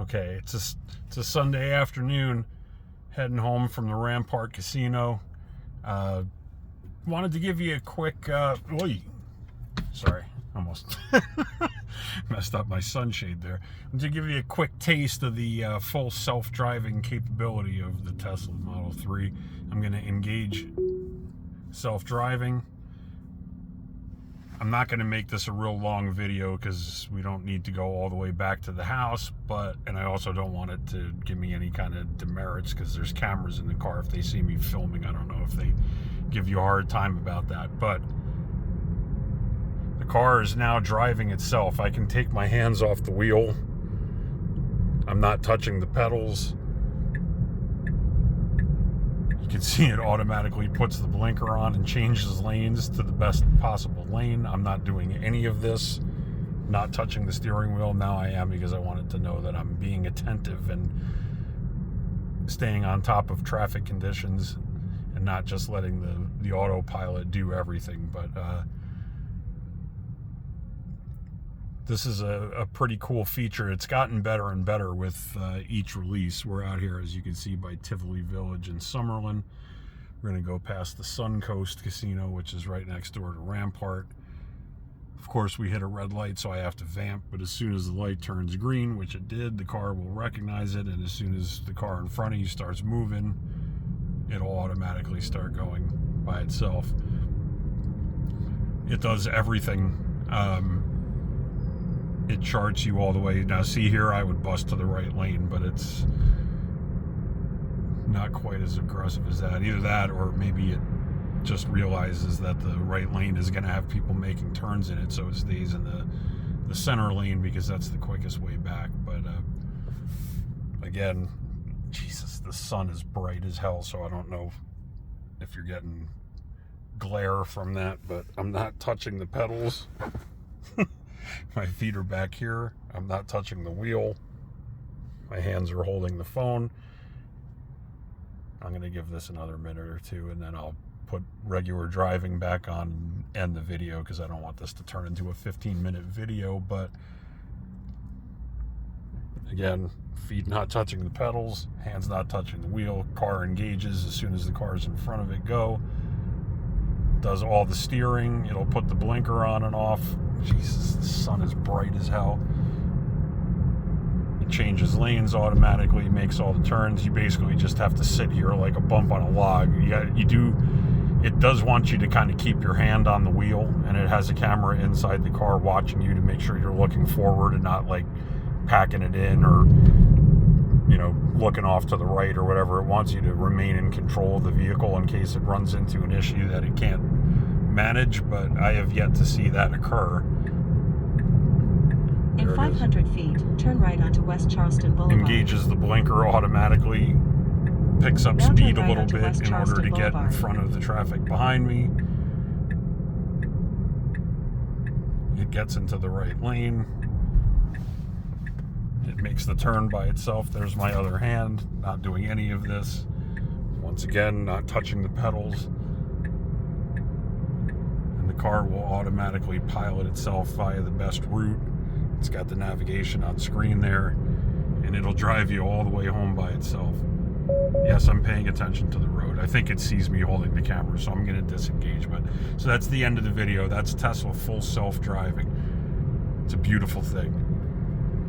Okay, it's a Sunday afternoon, heading home from the Rampart Casino. Wanted to give you a quick, sorry, almost messed up my sunshade there. Wanted to give you a quick taste of the full self-driving capability of the Tesla Model 3. I'm going to engage self-driving. I'm not going to make this a real long video because we don't need to go all the way back to the house, and I also don't want it to give me any kind of demerits because there's cameras in the car. If they see me filming, I don't know if they give you a hard time about that. But the car is now driving itself. I can take my hands off the wheel. I'm not touching the pedals. You can see it automatically puts the blinker on and changes lanes to the best possible lane. I'm not doing any of this, not touching the steering wheel. Now I am, because I wanted to know that I'm being attentive and staying on top of traffic conditions and not just letting the autopilot do everything. But this is a pretty cool feature. It's gotten better and better with each release. We're out here, as you can see, by Tivoli Village in Summerlin. We're going to go past the Suncoast Casino, which is right next door to Rampart. Of course, we hit a red light, so I have to vamp, but as soon as the light turns green, which it did, the car will recognize it, and as soon as the car in front of you starts moving, it'll automatically start going by itself. It does everything. It charts you all the way. Now see here, I would bust to the right lane, but it's not quite as aggressive as that. Either that, or maybe it just realizes that the right lane is going to have people making turns in it, so it stays in the center lane because that's the quickest way back. But again, Jesus, the sun is bright as hell, so I don't know if you're getting glare from that, but I'm not touching the pedals. My feet are back here. I'm not touching the wheel. My hands are holding the phone. I'm going to give this another minute or two, and then I'll put regular driving back on and end the video because I don't want this to turn into a 15-minute video. But again, feet not touching the pedals, hands not touching the wheel. Car engages as soon as the cars in front of it go. Does all the steering. It'll put the blinker on and off. Jesus, the sun is bright as hell. It changes lanes automatically, makes all the turns. You basically just have to sit here like a bump on a log. It does want you to kind of keep your hand on the wheel, and it has a camera inside the car watching you to make sure you're looking forward and not like packing it in or, looking off to the right or whatever. It wants you to remain in control of the vehicle in case it runs into an issue that it can't manage, but I have yet to see that occur. In 500 feet, turn right onto West Charleston Boulevard. Engages the blinker automatically, picks up speed a little bit in order to get in front of the traffic behind me. It gets into the right lane. It makes the turn by itself. There's my other hand, not doing any of this. Once again, not touching the pedals. And the car will automatically pilot itself via the best route. It's got the navigation on screen there, and it'll drive you all the way home by itself. Yes, I'm paying attention to the road. I think it sees me holding the camera, so I'm going to disengage. So that's the end of the video. That's Tesla full self-driving. It's a beautiful thing.